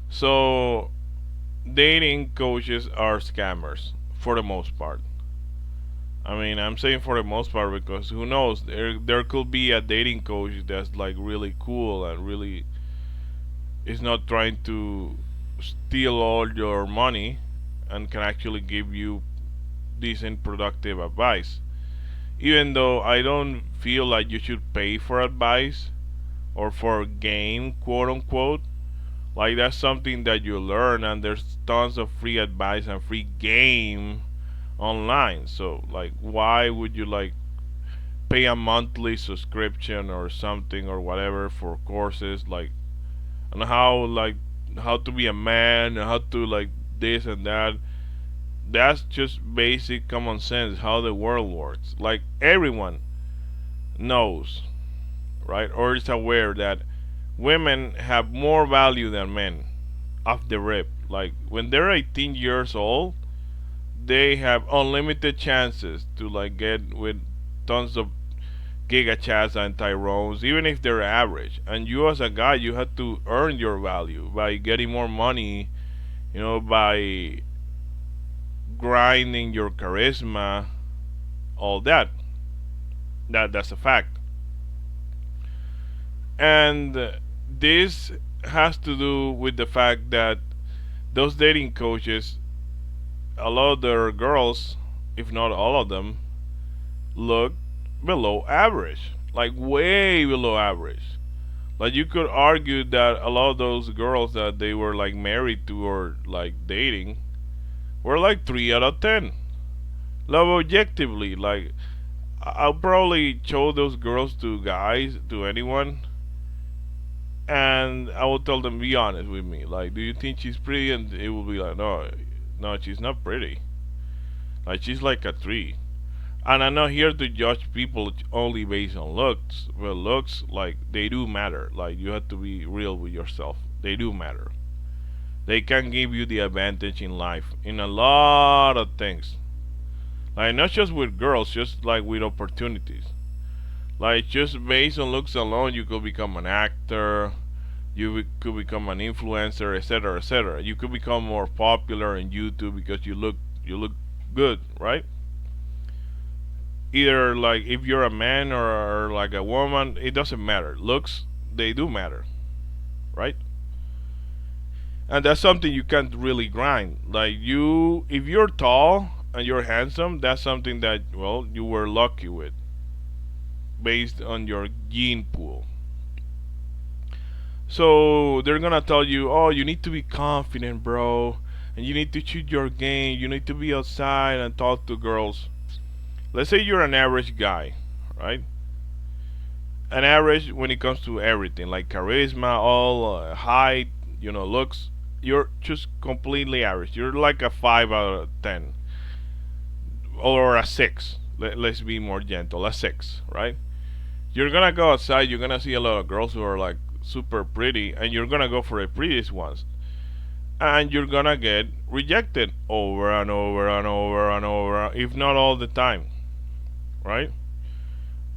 So dating coaches are scammers for the most part. I mean, I'm saying for the most part because who knows? There could be a dating coach that's like really cool and really is not trying to steal all your money and can actually give you decent productive advice. Even though I don't feel like you should pay for advice or for game, quote unquote. Like that's something that you learn, and there's tons of free advice and free game online. So like, why would you like pay a monthly subscription or something or whatever for courses like on how to be a man, how to like this and that? That's just basic common sense how the world works. Like everyone knows, right, or is aware that women have more value than men off the rip. Like when they're 18 years old, they have unlimited chances to like get with tons of giga chats and tyrones, even if they're average. And you as a guy, you have to earn your value by getting more money, by grinding your charisma, all that. That's a fact. And this has to do with the fact that those dating coaches, a lot of their girls, if not all of them, look below average, like way below average. Like you could argue that a lot of those girls that they were like married to or like dating were like 3 out of 10. Like objectively, like I'll probably show those girls to guys, to anyone, and I will tell them, be honest with me. Like, do you think she's pretty? And it will be like, no, no, she's not pretty. Like, she's like a 3. And I'm not here to judge people only based on looks. Well, looks, like, they do matter. Like, you have to be real with yourself. They do matter. They can give you the advantage in life in a lot of things. Like, not just with girls, just like with opportunities. Like, just based on looks alone, you could become an actor, you could become an influencer, etc., etc. You could become more popular in YouTube because you look good, right? Either like if you're a man or like a woman, it doesn't matter. Looks, they do matter, right? And that's something you can't really grind. Like you, if you're tall and you're handsome, that's something that well you were lucky with, based on your gene pool. So they're gonna tell you, oh, you need to be confident, bro, and you need to shoot your game. You need to be outside and talk to girls. Let's say you're an average guy, right? An average when it comes to everything, like charisma, all height, looks. You're just completely average. You're like a 5 out of 10 or a 6. Let's be more gentle, a 6, right? You're gonna go outside. You're gonna see a lot of girls who are like super pretty, and you're gonna go for the prettiest ones, and you're gonna get rejected over and over and over and over, if not all the time, right?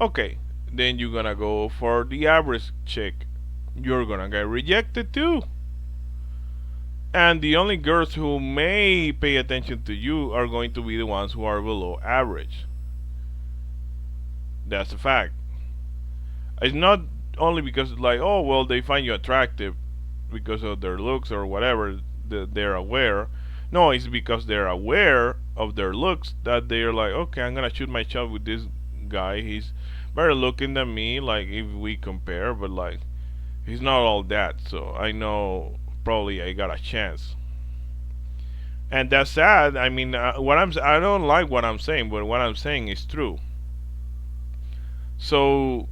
Okay, then you're gonna go for the average chick. You're gonna get rejected too. And the only girls who may pay attention to you are going to be the ones who are below average. That's a fact. It's not only because, like, oh, well, they find you attractive because of their looks or whatever, they're aware. No, it's because they're aware of their looks that they're like, okay, I'm gonna shoot my shot with this guy. He's better looking than me, like, if we compare, but, like, he's not all that, so I know probably I got a chance. And that's sad. I mean, I don't like what I'm saying, but what I'm saying is true. So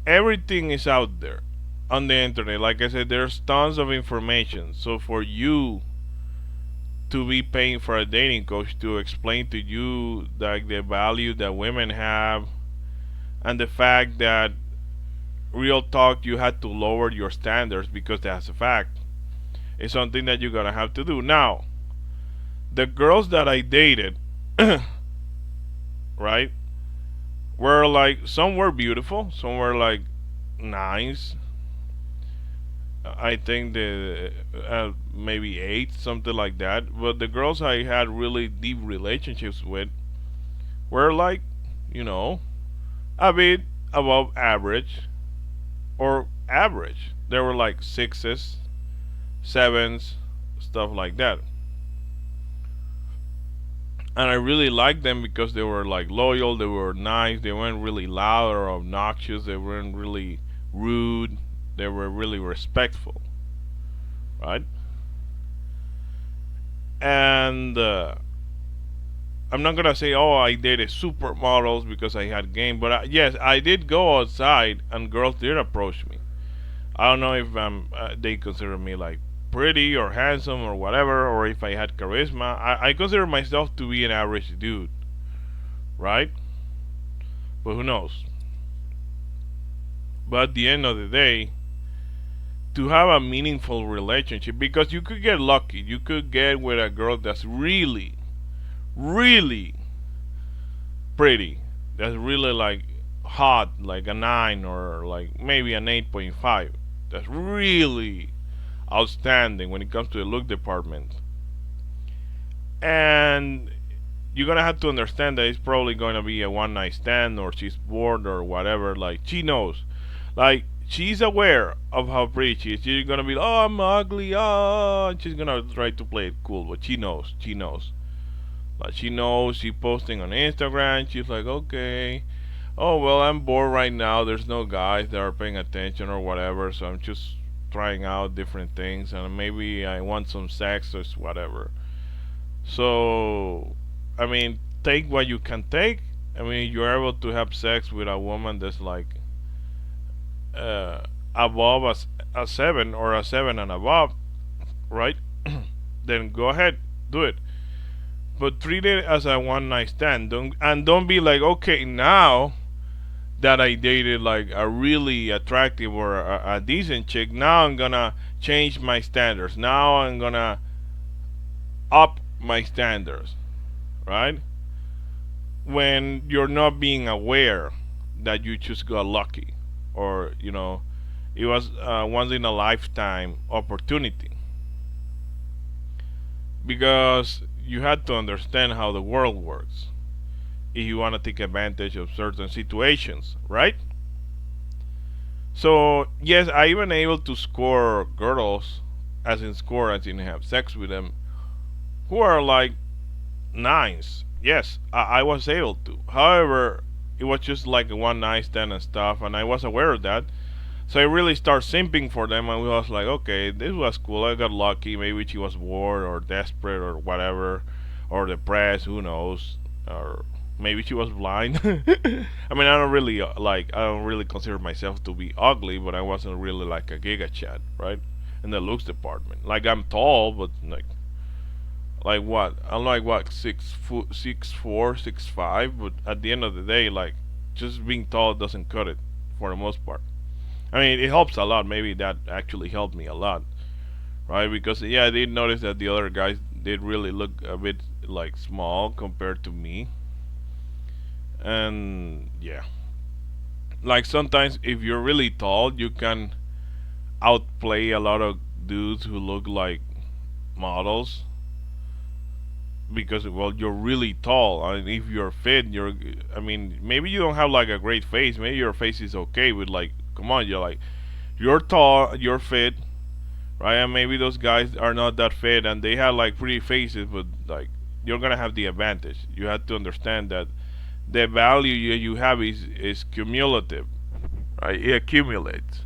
everything is out there on the internet. Like I said, there's tons of information. So for you to be paying for a dating coach to explain to you like the value that women have and the fact that real talk you had to lower your standards because that's a fact. It's something that you're gonna have to do. Now, the girls that I dated, right, were like some were beautiful, some were like nice, I think the maybe eight, something like that. But the girls I had really deep relationships with were like, you know, a bit above average or average. They were like sixes, sevens, stuff like that. And I really liked them because they were like loyal, they were nice, they weren't really loud or obnoxious, they weren't really rude, they were really respectful, right? And I'm not gonna say, oh, I dated supermodels because I had game, but yes, I did go outside and girls did approach me. I don't know if they consider me like pretty or handsome or whatever, or if I had charisma. I consider myself to be an average dude, right? But who knows? But at the end of the day, to have a meaningful relationship, because you could get lucky, you could get with a girl that's really, really pretty, that's really like hot, like a 9 or like maybe an 8.5. That's really outstanding when it comes to the look department. And you're gonna have to understand that it's probably gonna be a one night stand or she's bored or whatever. Like she knows, like she's aware of how pretty she is. She's gonna be, oh, I'm ugly, oh, and she's gonna try to play it cool, but she knows, she knows. Like she knows, she posting on Instagram. She's like, okay, oh well, I'm bored right now. There's no guys that are paying attention or whatever, so I'm just trying out different things, and maybe I want some sex or whatever. So, I mean, take what you can take. I mean, you're able to have sex with a woman that's like uh, above a 7 or a 7 and above, right? Then go ahead, do it. But treat it as a one night stand. Don't be like, okay, now that I dated like a really attractive or a decent chick, now I'm gonna change my standards. Now I'm gonna up my standards, right? When you're not being aware that you just got lucky, or it was a once in a lifetime opportunity, because you had to understand how the world works if you want to take advantage of certain situations, right? So yes, I even able to score girls, as in have sex with them, who are like nines. Yes, I was able to. However, it was just like a one night stand and stuff, and I was aware of that. So I really start simping for them, and we was like, okay, this was cool. I got lucky. Maybe she was bored or desperate or whatever, or depressed. Who knows? Or maybe she was blind. I mean, I don't really consider myself to be ugly, but I wasn't really like a giga chat, right? In the looks department, like I'm tall, but like what? I'm like what 6 foot, 6'4", 6'5", but at the end of the day, like just being tall doesn't cut it for the most part. I mean, it helps a lot. Maybe that actually helped me a lot, right? Because yeah, I did notice that the other guys did really look a bit like small compared to me, and yeah, like sometimes if you're really tall, you can outplay a lot of dudes who look like models because well you're really tall. I mean, if you're fit, I mean, maybe you don't have like a great face. Maybe your face is okay with like, come on, you're tall, you're fit, right? And maybe those guys are not that fit and they have like pretty faces, but like you're gonna have the advantage. You have to understand that the value you have is cumulative, right? It accumulates.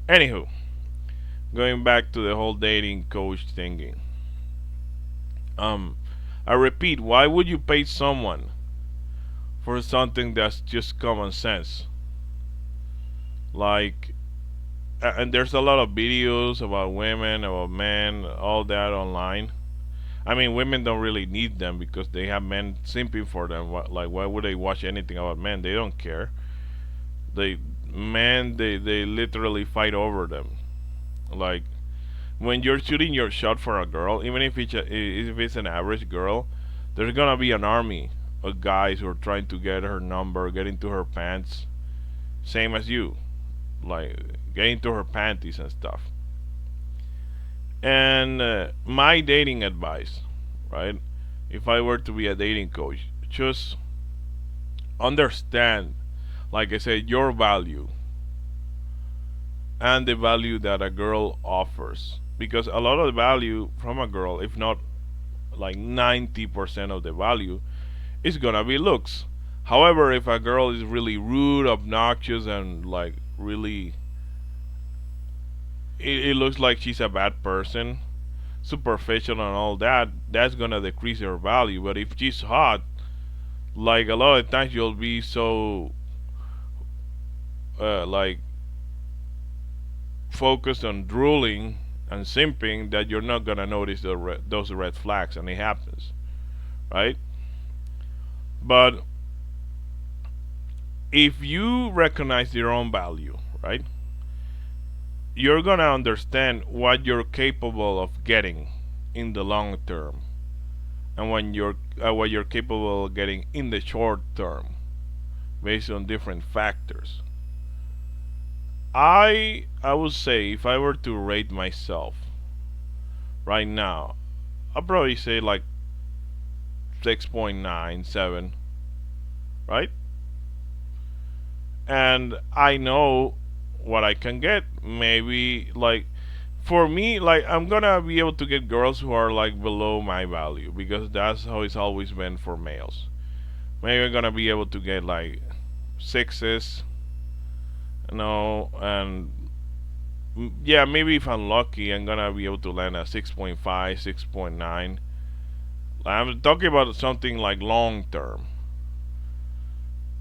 Anywho, going back to the whole dating coach thinking. Um, I repeat, why would you pay someone for something that's just common sense? Like, and there's a lot of videos about women, about men, all that online. I mean, women don't really need them because they have men simping for them. Like, why would they watch anything about men? They don't care. They they literally fight over them. Like when you're shooting your shot for a girl, even if it's an average girl, there's gonna be an army of guys who are trying to get her number, get into her pants, same as you, like get into her panties and stuff. And my dating advice, right? If I were to be a dating coach, just understand, like I said, your value and the value that a girl offers. Because a lot of the value from a girl, if not like 90% of the value, is gonna be looks. However, if a girl is really rude, obnoxious, and like really, it looks like she's a bad person, superficial and all that, that's gonna decrease her value. But if she's hot, like a lot of times you'll be so like focused on drooling and simping that you're not gonna notice those red flags, and it happens, right? But if you recognize your own value, right, you're gonna understand what you're capable of getting in the long term, and when you're what you're capable of getting in the short term, based on different factors. I would say if I were to rate myself right now, I'd probably say like 6.97, right? And I know what I can get. Maybe like for me, like I'm gonna be able to get girls who are like below my value because that's how it's always been for males. Maybe I'm gonna be able to get like sixes, and yeah, maybe if I'm lucky, I'm gonna be able to land a 6.5, 6.9. I'm talking about something like long term,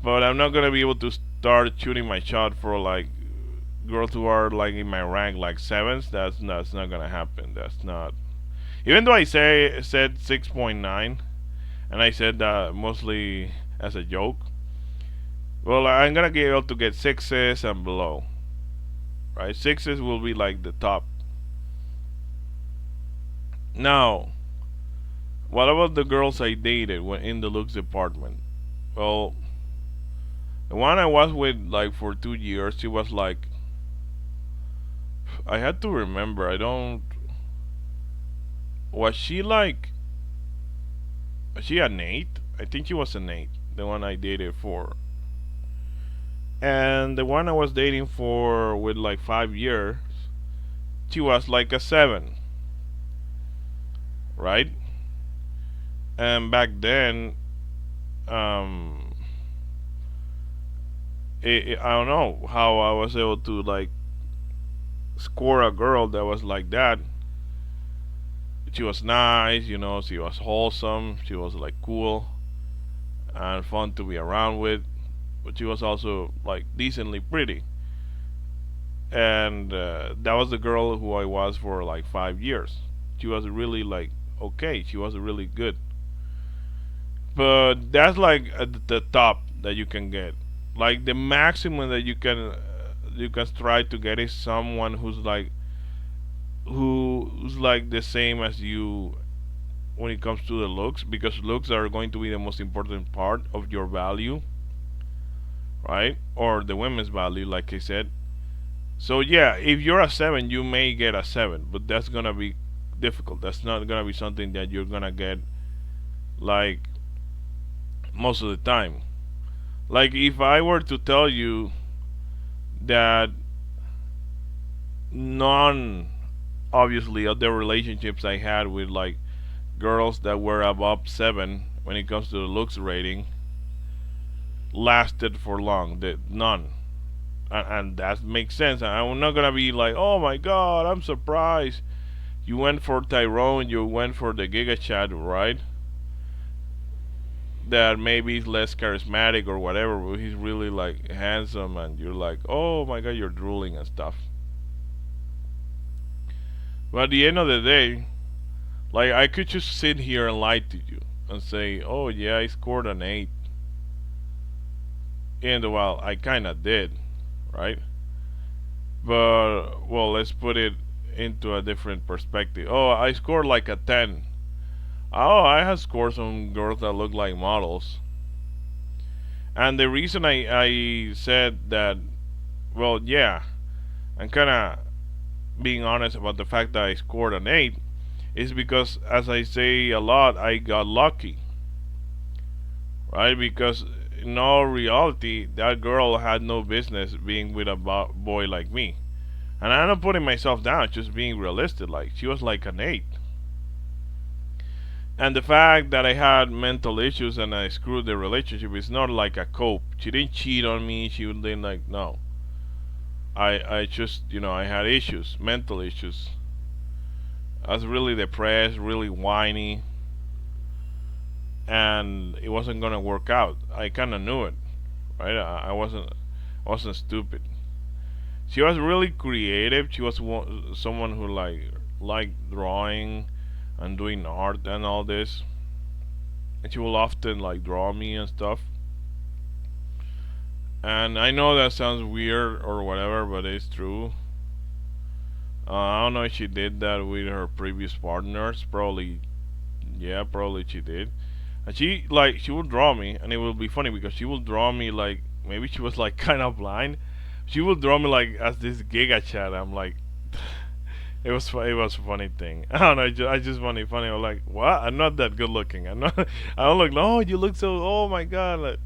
but I'm not gonna be able to start shooting my shot for like girls who are like in my rank like sevens. That's not gonna happen. That's not. Even though I said 6.9, and I said that mostly as a joke. Well, I'm gonna be able to get sixes and below. Right, sixes will be like the top. Now, what about the girls I dated when in the looks department? Well, the one I was with like for 2 years, she was like, I had to remember. I don't. Was she like? Was she an eight? I think she was an eight. The one I dated for, and the one I was dating for with like 5 years, she was like a seven, right? And back then, um, I don't know how I was able to like score a girl that was like that. She was nice, she was wholesome, she was like cool and fun to be around with, but she was also like decently pretty. And that was the girl who I was for like 5 years. She was really like okay, she was really good. But that's like at the top that you can get. Like the maximum that you can try to get is someone who's like the same as you when it comes to the looks, because looks are going to be the most important part of your value, right? Or the women's value, like I said. So yeah, if you're a seven, you may get a seven, but that's gonna be difficult. That's not gonna be something that you're gonna get like most of the time. Like if I were to tell you that none, obviously, of the relationships I had with like girls that were above seven when it comes to the looks rating lasted for long. None. And that makes sense. I'm not gonna be like, oh my god, I'm surprised. You went for Tyrone, you went for the Giga Chat, right? That maybe he's less charismatic or whatever, but he's really like handsome, and you're like, oh my god, you're drooling and stuff. But at the end of the day, like I could just sit here and lie to you and say, oh yeah, I scored an 8. And well, I kinda did, right? But well, let's put it into a different perspective. Oh, I scored like a 10. Oh, I have scored some girls that look like models. And the reason I said that, well, yeah, I'm kind of being honest about the fact that I scored an 8 is because, as I say a lot, I got lucky, right? Because in all reality, that girl had no business being with a boy like me. And I'm not putting myself down, just being realistic. Like, she was like an 8. And the fact that I had mental issues and I screwed the relationship is not like a cope. She didn't cheat on me. She didn't, like, no. I just, I had issues, mental issues. I was really depressed, really whiny, and it wasn't gonna work out. I kind of knew it, right? I wasn't stupid. She was really creative. She was someone who liked drawing and doing art and all this, and she will often like draw me and stuff. And I know that sounds weird or whatever, but it's true. I don't know if she did that with her previous partners. Probably, yeah, probably she did. And she would draw me, and it will be funny because she would draw me like maybe she was like kind of blind. She would draw me like as this Giga Chat. I'm like, it was a funny thing. I don't know. I just find it funny. I'm like, what? I'm not that good looking. I'm not. I don't look. Oh, you look so. Oh my god. Like,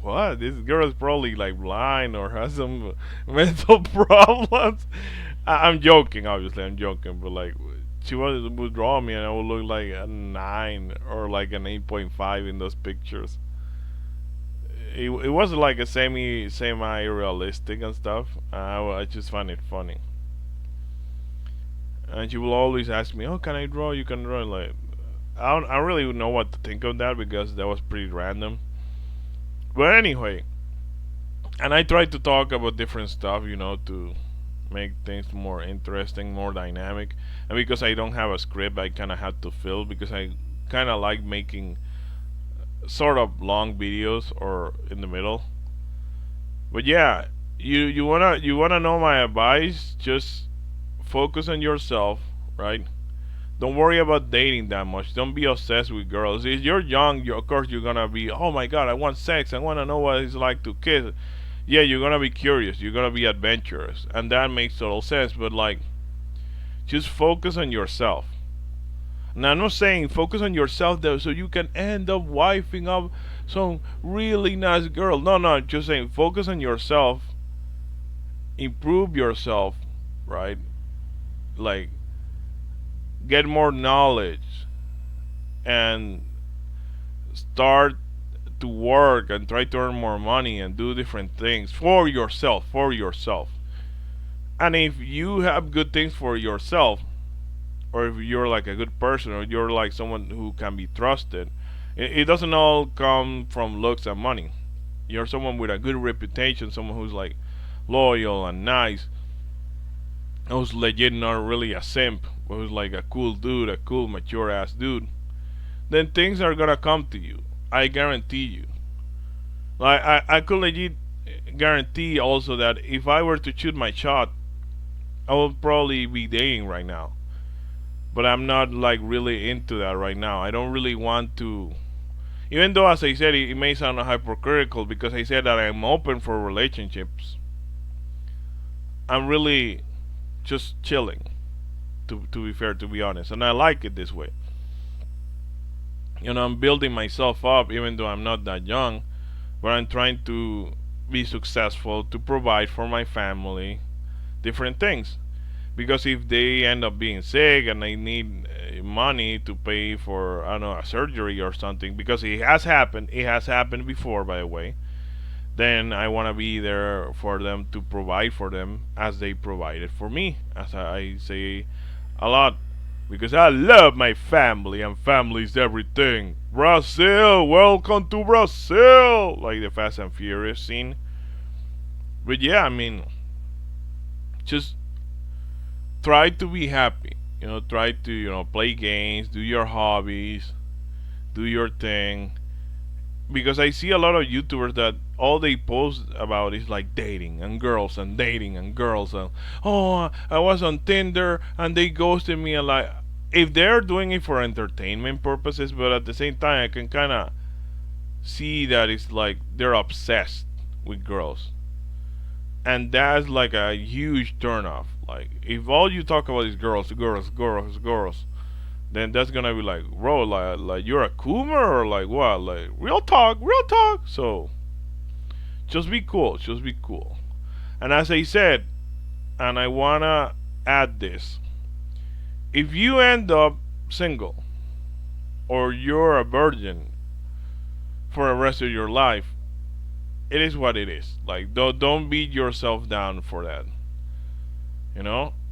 what? This girl is probably like blind or has some mental problems. I'm joking, obviously. I'm joking, but like, she would draw me, and I would look like a 9 or like an 8.5 in those pictures. It was like a semi realistic and stuff. I just find it funny, and she will always ask me, "Oh, can I draw? You can draw." Like, I don't really know what to think of that because that was pretty random. But anyway, and I tried to talk about different stuff, to make things more interesting, more dynamic. And because I don't have a script, I kind of had to fill because I kind of like making sort of long videos or in the middle. But yeah, you wanna know my advice? Just focus on yourself, right? Don't worry about dating that much. Don't be obsessed with girls. If you're young, of course you're gonna be. Oh my god, I want sex. I wanna know what it's like to kiss. Yeah, you're gonna be curious. You're gonna be adventurous, and that makes total sense. But like, just focus on yourself. Now, I'm not saying focus on yourself though, so you can end up wifing up some really nice girl. No, no, just saying focus on yourself, improve yourself, right? Like, get more knowledge and start to work and try to earn more money and do different things for yourself, for yourself. And if you have good things for yourself, or if you're like a good person, or you're like someone who can be trusted, it doesn't all come from looks and money. You're someone with a good reputation, someone who's like loyal and nice, who's legit, not really a simp, but who's like a cool dude, a cool mature ass dude. Then things are gonna come to you. I guarantee you. Like I could legit guarantee also that if I were to shoot my shot, I would probably be dating right now. But I'm not like really into that right now. I don't really want to. Even though, as I said, it may sound hypocritical because I said that I'm open for relationships. I'm really just chilling, to be fair, to be honest, and I like it this way. I'm building myself up, even though I'm not that young, but I'm trying to be successful, to provide for my family, different things. Because if they end up being sick and they need money to pay for, I don't know, a surgery or something, because it has happened before, by the way, then I want to be there for them, to provide for them as they provided for me, as I say a lot, because I love my family and family's everything. Brazil, welcome to Brazil, like the Fast and Furious scene. But yeah, I mean, just try to be happy. Try to play games, do your hobbies, do your thing. Because I see a lot of YouTubers that all they post about is like dating and girls and dating and girls and, oh, I was on Tinder and they ghosted me, and like, if they're doing it for entertainment purposes, but at the same time I can kind of see that it's like they're obsessed with girls. and that's like a huge turnoff. Like if all you talk about is girls, girls, girls, girls, then that's gonna be like, bro, like you're a coomer or like what? Like real talk, real talk. So just be cool, just be cool. And as I said, and I wanna add this: if you end up single or you're a virgin for the rest of your life, it is what it is. Like don't beat yourself down for that.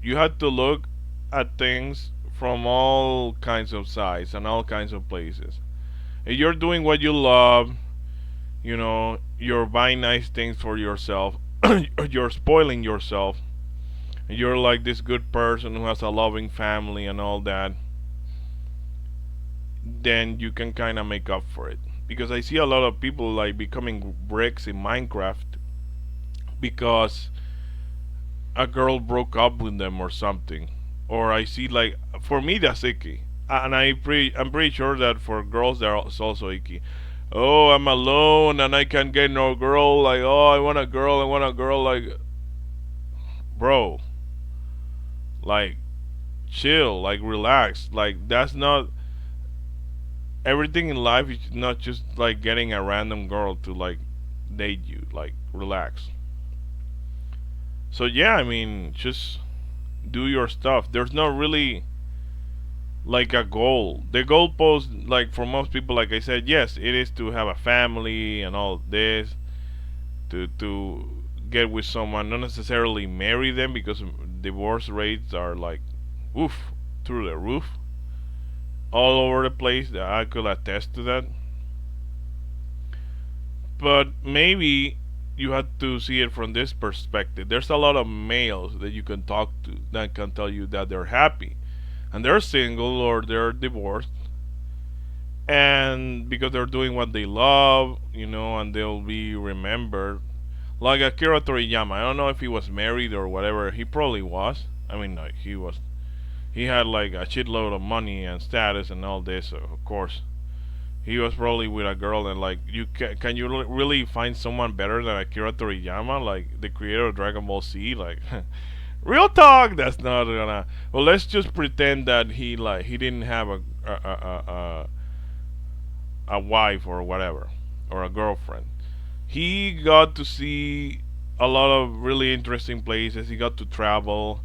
You have to look at things from all kinds of sides and all kinds of places. If you're doing what you love, you're buying nice things for yourself, you're spoiling yourself, you're like this good person who has a loving family and all that, then you can kind of make up for it. Because I see a lot of people like becoming bricks in Minecraft because a girl broke up with them or something. Or I see like for me that's icky, and I'm pretty sure that for girls that's also icky. Oh, I'm alone and I can't get no girl. Like, oh, I want a girl. I want a girl. Like, bro, like chill, like relax. Like that's not everything in life. Is not just like getting a random girl to like date you. Like relax. So yeah, I mean, just do your stuff. There's not really like a goal. The goalpost, like for most people, like I said, yes, it is to have a family and all this, to get with someone, not necessarily marry them because divorce rates are like, oof, through the roof, all over the place. I could attest to that. But maybe you have to see it from this perspective. There's a lot of males that you can talk to that can tell you that they're happy and they're single or they're divorced, and because they're doing what they love, and they'll be remembered. Like Akira Toriyama, I don't know if he was married or whatever. He probably was. I mean, like, he was. He had like a shitload of money and status and all this. So of course, he was probably with a girl. And like, can you really find someone better than Akira Toriyama, like the creator of Dragon Ball Z? Like, real talk. That's not gonna. Well, let's just pretend that he didn't have a wife or whatever, or a girlfriend. He got to see a lot of really interesting places. He got to travel.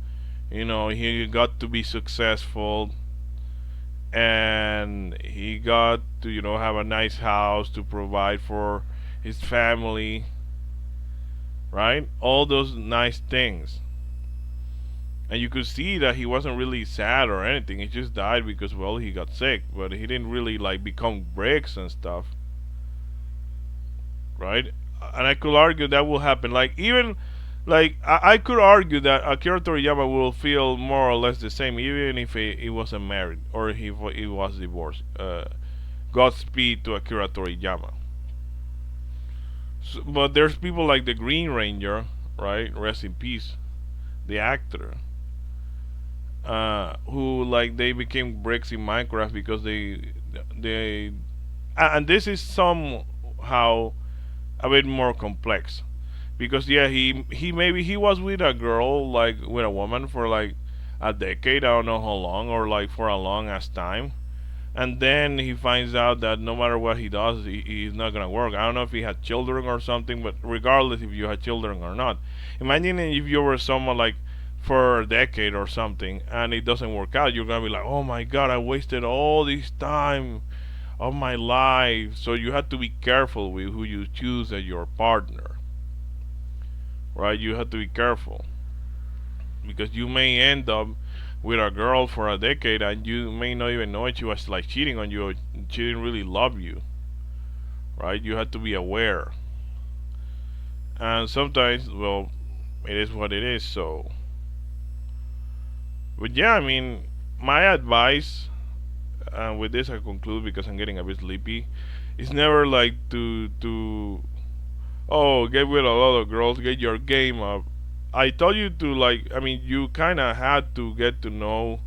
He got to be successful, and he got to have a nice house to provide for his family, right? All those nice things. And you could see that he wasn't really sad or anything. He just died because, well, he got sick, but he didn't really like become bricks and stuff, right? And I could argue that will happen. Like, even like I could argue that Akira Toriyama will feel more or less the same, even if he wasn't married or if he was divorced. Godspeed to Akira Toriyama. But there's people like the Green Ranger, right? Rest in peace, the actor, who like they became bricks in Minecraft because they and this is somehow a bit more complex because yeah, he maybe he was with a girl, like with a woman for like a decade, I don't know how long, or like for a long ass time, and then he finds out that no matter what he does, he's not gonna work. I don't know if he had children or something, but regardless if you had children or not, imagine if you were someone like for a decade or something and it doesn't work out, you're gonna be like, oh my god, I wasted all this time of my life. So you have to be careful with who you choose as your partner, right? You have to be careful because you may end up with a girl for a decade and you may not even know it. She was like cheating on you, or she didn't really love you, right? You have to be aware. And sometimes, well, it is what it is. So, but yeah, I mean, my advice, and with this I conclude because I'm getting a bit sleepy, is never like to oh, get with a lot of girls, get your game up. I told you to like, I mean, you kind of had to get to know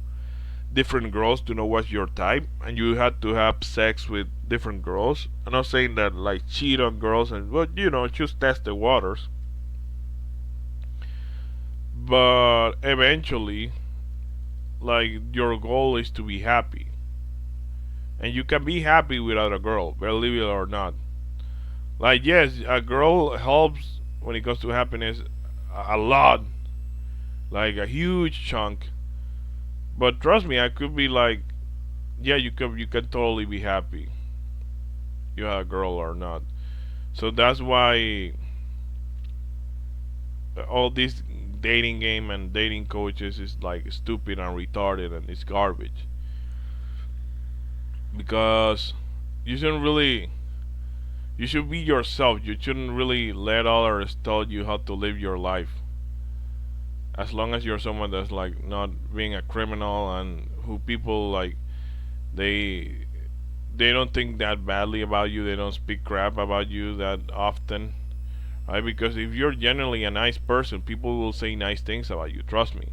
different girls to know what's your type, and you had to have sex with different girls. I'm not saying that like cheat on girls, and but just test the waters. but eventually, like, your goal is to be happy, and you can be happy without a girl, believe it or not. Like, yes, a girl helps when it comes to happiness a lot, like a huge chunk. But trust me, I could be like, yeah, you can totally be happy, you have a girl or not. So that's why all this dating game and dating coaches is like stupid and retarded and it's garbage. Because you shouldn't really, you should be yourself. You shouldn't really let others tell you how to live your life. As long as you're someone that's like not being a criminal and who people like, they they don't think that badly about you. They don't speak crap about you that often, right? Because if you're generally a nice person, people will say nice things about you. Trust me.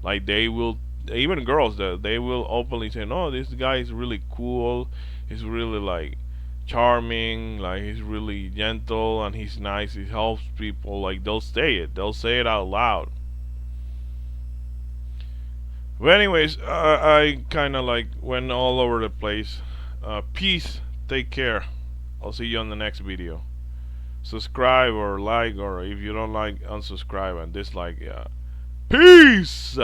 Like they will, even girls, that they will openly say, "No, this guy is really cool. He's really like charming. Like he's really gentle and he's nice. He helps people." Like they'll say it. They'll say it out loud. But anyways, I kind of like went all over the place. Peace. Take care. I'll see you on the next video. Subscribe or like, or if you don't like, unsubscribe and dislike. Yeah. Peace.